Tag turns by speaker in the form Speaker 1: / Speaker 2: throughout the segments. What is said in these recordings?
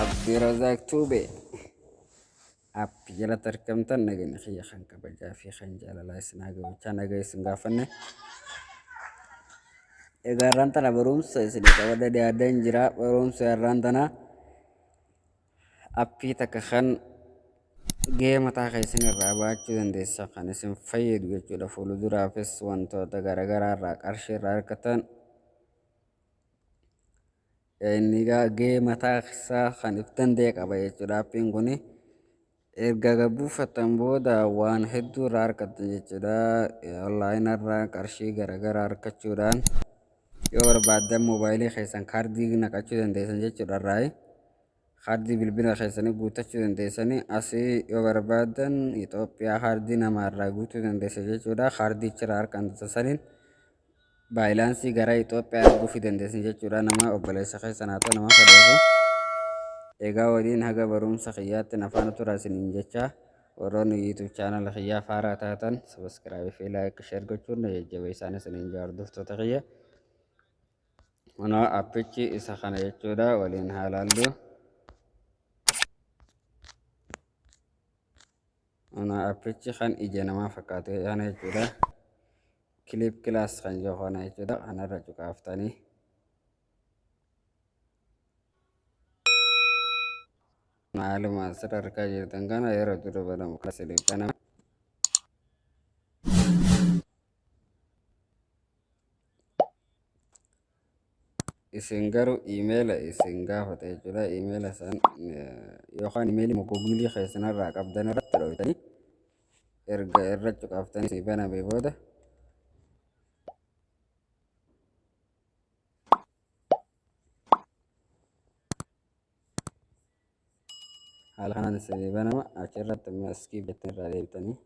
Speaker 1: Abdirazak Tube app jala tarkamtan nagin khiya khan kabaja fi khan jala la isnaga chana ga isngafane egarantana barumsa isilika wada de adan jira barumsa yarantana appi takakhan game ta khaisin rabachu dendesa khan isim fayyid gechuda fuludura fes wantoota garagara ra qarshi rakatan iniga game ta khisa khan iftande qaba gechuda appin guni erga gabuufatan booda waan hedduu irraa argattan jechuudha. Online irraa qarshii garaagaraa argachuudhaan yoo barbaaddan moobaayilii keessan kaardii naqachuu dandeessan jechuudha irraa. Kaardii bilbila keessanii guutachuu dandeessanii asii yoo barbaaddan Itoophiyaa kaardii namaarraa guutuu dandeessan jechuudha. Kaardii irraa argattan saniin baayilaansii gara Itoophiyaa arguu dandeessan jechuudha. Nama obboleessa keessan haa ta'u nama fedheefu. Egaa waliin haga barumsa khiyyaatti nafaan tura isiniin jecha warroonni YouTube channel khiyyaa faaraa taatan subscribe fi like share gochuun jajjabeessaa isiniin jaardoftoota khiyya. Mana appichi isa kana jechuudha waliin haalaallu. Mana appichi kan ija namaa fakkaatu yana jechuudha. Clip class kan jiru kana jechuudha kanarra cuqaaftanii. Maaluma sadarkaa jirtan kana yeroo dura banamu kasilii kana isin garuu emaila isin gaafata jechuudha. Emaila san yookaan emaili mogoogilii keessanirraa qabdan irratti dhoofitanii erga irra cuqaaftanii isin baname booda haala kanaan isin banama achirratti immoo skip jettanii irraa deebitanii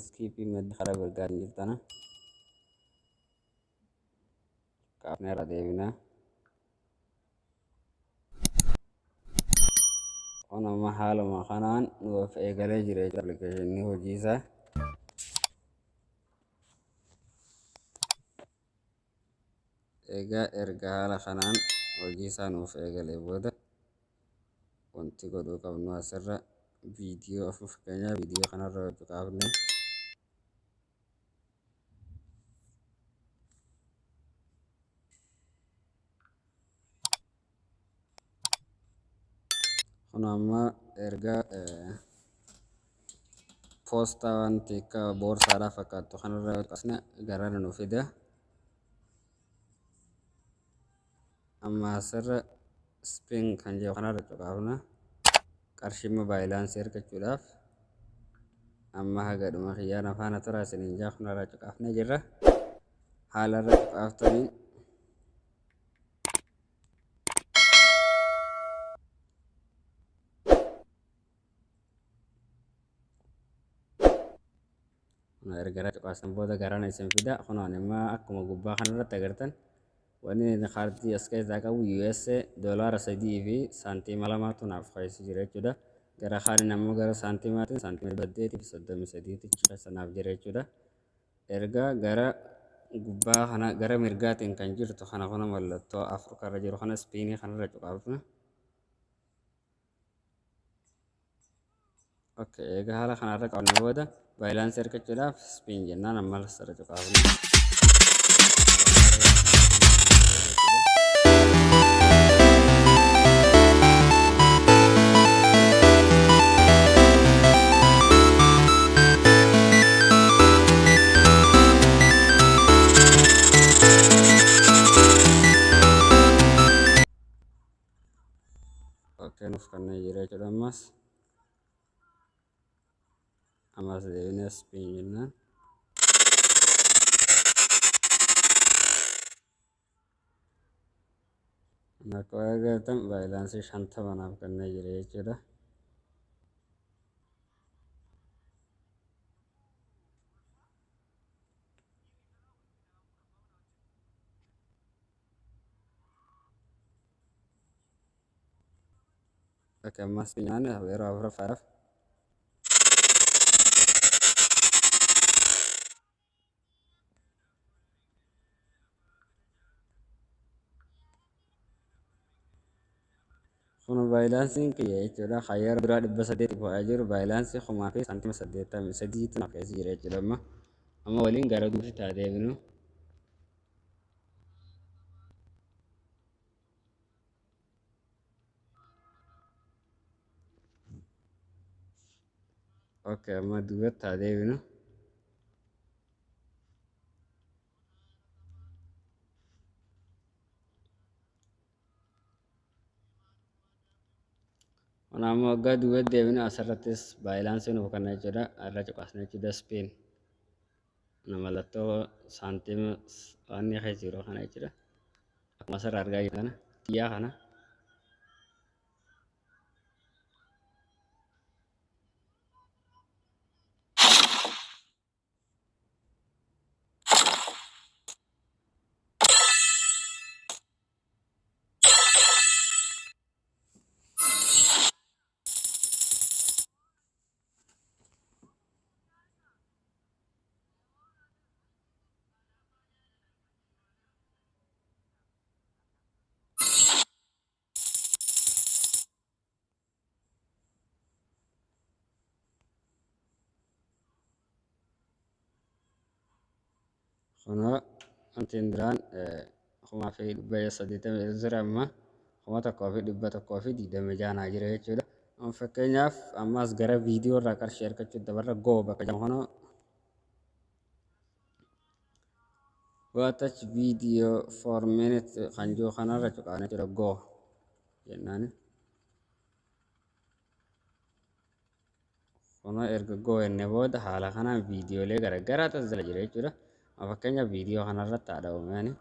Speaker 1: skipii madda karaa birgaan jirtana qaafne irra deebinaa. Onuma haaluma kanaan nuuf eegalee jira jechuudha appilikeeshinii hojii isaa. Egaa erga haala kanaan hojii isaa nuuf eegalee booda wanti godhuu qabnu asirra viidiyoo of fakkeenyaa viidiyoo kanarra cuqaafne kun amma erga poostaa wanti akka boorsaadhaa fakkaattu kanarra qasne garana nu fida. Amma asirra spin kan jedhu kanarra cuqaafna qarshii mobaayilaansii argachuudhaaf amma haga dhuma kiyyaan afaan tura isiniin jaa kanarra cuqaafne jirra. Haalarra cuqaaftanii erga cuqaasan booda garana isin fida. Kunaan immoo akkuma gubbaa kanarratti agartan wanni kaardii as keessaa qabu USA doolaara 3 fi saantiima 2 naaf fayyisi jira jechuudha. Gara kaaniin ammoo gara saantiimaatiin saantiima 8 fi 33 keessa naaf jira jechuudha. Erga gara gubbaa kana gara mirgaatiin kan jirtu kana kuna mallattoo afur karra jiru kana spiinii kanarra cuqaafna. Egaa haala kanarra qabna booda baayilaansii argachuudhaaf spiin jennaan amma asirra cuqaafna. Nuuf kanneen jira jechuudha ammas deebinee spiin jennaan. Akka agartan baayilaansii 50 naaf kanneen jira jechuudha. Ammas yeroo afuraffaadhaaf Kun baay'inaan kiyya jechuudha. Xayyaara biraa 800 bu'aa jiru baay'inaan kumaa fi saantima 83 naaf keessa jira jechuudha amma waliin gara duuti taatee binu. Oke, amma duubatti taatee binu. Kanaafuu waggaa duubatti deebinu asirrattis baay'inaan nuuf kana jechuudha. Irra cuqaasna jechuudha Speen. Mallattoo saantima waan keessa jiru kana jechuudha. Akkuma asirraa argaa jirtan kana xiyyaa kana. Kunoo wantiin biraan kumaa fi 180 jira amma 1126 jira jechuudha. Fakkeenyaaf ammas gara viidiyoo irraa qarshii argachuu dabarra goo bakka jedhamu kunoo watch video for minute kan jiru kanarra cuqaana jechuudha goo jennaan. Kunoo erga goo jennee booda haala kanaan viidiyoolee garaagaraa tajaajila jira jechuudha. Fakkeenyaaf viidiyoo kanarratti haadha uumani.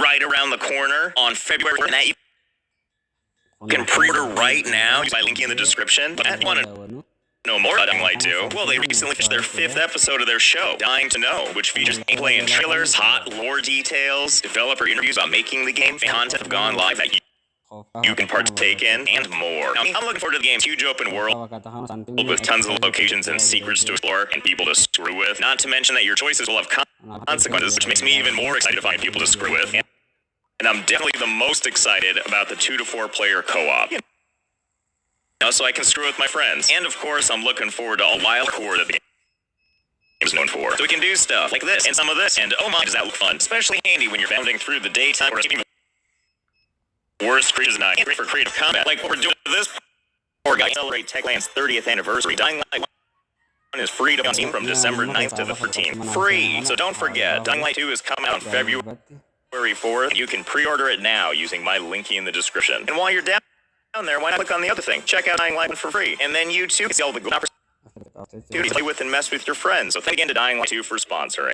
Speaker 2: Right around the corner on February, and that you can pre-order right now by linking in the description. But I want to know more about Dying Light 2. Well, they recently finished their 5th episode of their show, Dying to Know, which features gameplay and trailers, hot lore details, developer interviews about making the game, content have gone live that you can partake in, and more. Now, I'm looking forward to the game's huge open world with tons of locations and secrets to explore and people to screw with. Not to mention that your choices will have consequences, which makes me even more excited to find people to screw with. And I'm definitely the most excited about the 2 to 4 player co-op. So I can screw with my friends. And of course, I'm looking forward to all wild core that the game is known for. So we can do stuff like this and some of this, and oh my, does that look fun. Especially handy when you're bounding through the daytime or escaping worst creatures at night. Great for creative combat, like what we're doing with this poor guy. Celebrate Techland's 30th anniversary. Dying Light 1 is free to Steam from December 9th to the 13th. Free! So don't forget, Dying Light 2 is coming out on February 4th. You can pre-order it now using my linky in the description. And while you're down there, why not click on the other thing? Check out Dying Light 1 for free. And then you too can see all the good opportunities to play with and mess with your friends. So thank again to Dying Light 2 for sponsoring.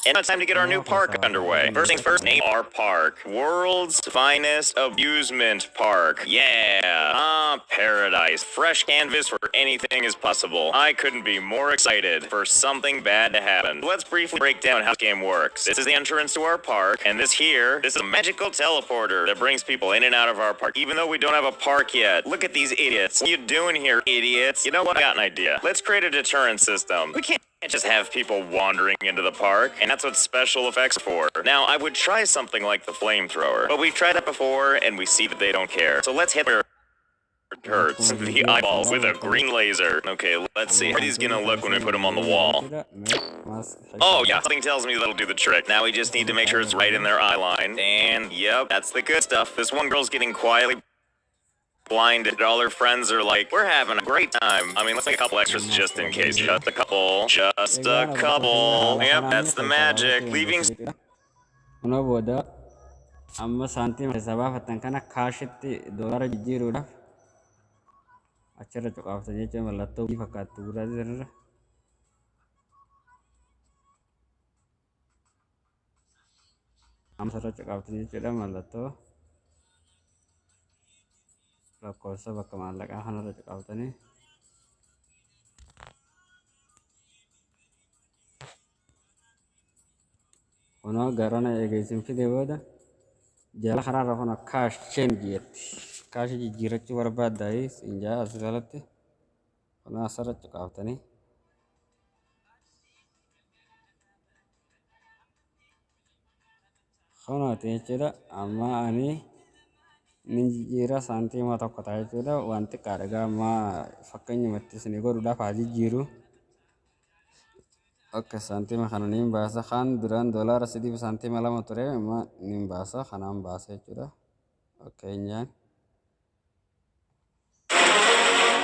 Speaker 2: And now it's time to get our new park underway. First things first, name our park. World's finest amusement park. Yeah, paradise. Fresh canvas for anything is possible. I couldn't be more excited for something bad to happen. Let's briefly break down how this game works. This is the entrance to our park, and this is a magical teleporter that brings people in and out of our park, even though we don't have a park yet. Look at these idiots. What are you doing here, idiots? You know what? I got an idea. Let's create a deterrent system. We can't just have people wandering into the park, and that's what special effects are for. Now, I would try something like the flamethrower, but we've tried that before, and we see that they don't care. So let's hit where it hurts, the eyeballs, with a green laser. Okay, let's see how these gonna look when we put them on the wall. Oh yeah, something tells me that'll do the trick. Now we just need to make sure it's right in their eye line, and yep, that's the good stuff. This one girl's getting quietly blinded. All her friends are like, we're having a great time. I mean, let's make a couple extras just in case. Just a couple. Just a couple. Yep, that's the magic. Leaving
Speaker 1: amma saantima isa baafatan kana kaashitti doolara jijjiiruudhaaf achirra cuqaafta jechuudha. Mallattoo bii fakkaattu gurraacha sanarra amma sarara cuqaafta jechuudha. Mallattoo lakkoofsa bakka maallaqaa kanarra cuqaaftanii kunoo garana eegaysin fide booda jala kanarra kun kaash change jetti. Kaashi jijjiirrachuu barbaaddaayii siinjaa asii jalatti kunoo asirra cuqaaftanii kunooti jechuudha. Amma ani nin jijjiira saantiima tokko ta'a jechuudha. Waan xiqqaadha gaama fakkeenyumatti isinii godhuudhaaf haa jijjiiru. Akka saantiima kana nin baasa kan duraan doolaara 3 saantiima 2 ture amma nin baasa kanaan baasa jechuudha. Fakkeenyaan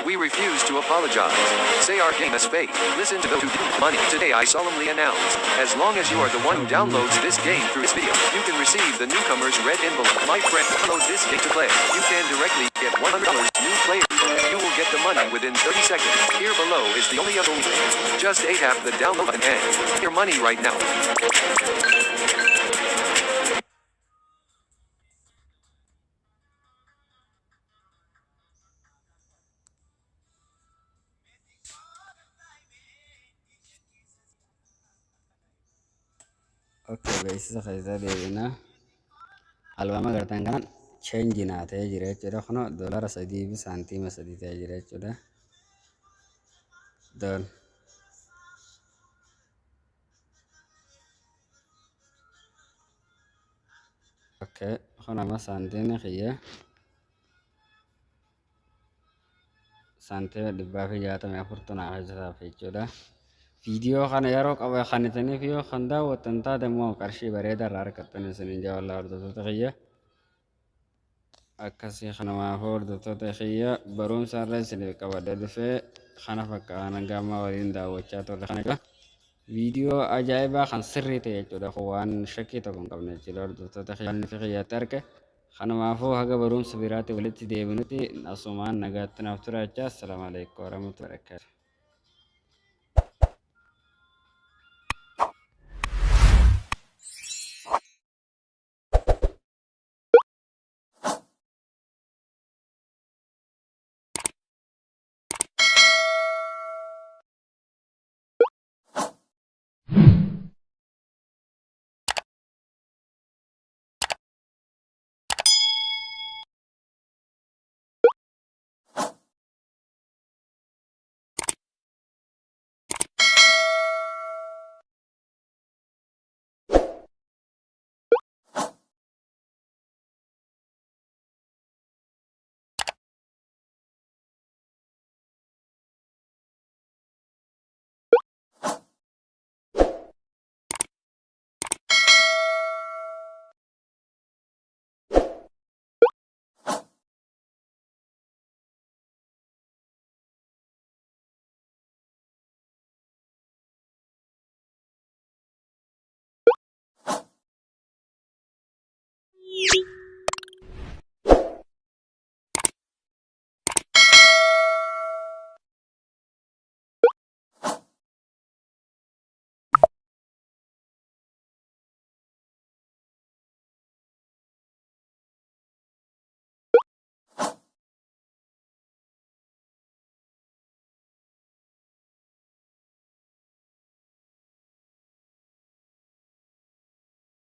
Speaker 3: We refuse to apologize. Say our game has faith. Listen to those who didn't money. Today I solemnly announce, as long as you are the one who downloads this game through this video, you can receive the newcomer's red envelope. My friend, download this game to play. You can directly get $100 new player. You will get the money within 30 seconds. Here below is the only other link. Just tap the download button and get your money right now.
Speaker 1: oke beeksisa keessaa deebinaa albaama gartaan kanaan change naa ta'ee jira jechuudha. Kunoo doolaara 3 fi saantiima 3 ta'ee jira jechuudha. Doon oke kun amma saantiimni kiyya saantiima 164 naa keessaa jechuudha. Video kana yeroo qaba kanitaniif yoo kan daawwattan taate immoo qarshii bareedaa irraa argattan isiniin jawalla hordoftoota kiyya. Akkasii kanumaaf hordoftoota kiyya barumsa irra isiniif qabadee dhufee kana fakkaatan gamma waliin daawwachaa turre kana jechuudha. Video ajaa'ibaa kan sirrii ta'e jechuudha. Waan shakkii tokko hin qabne jechuudha hordoftoota kiyyaatti arge. Kanumaafuu haga barumsa biraatti walitti deebinutti asumaan nagaatti naaf tura jechaa. Assalaamu alaikum warahmatullahi wabarakatuh.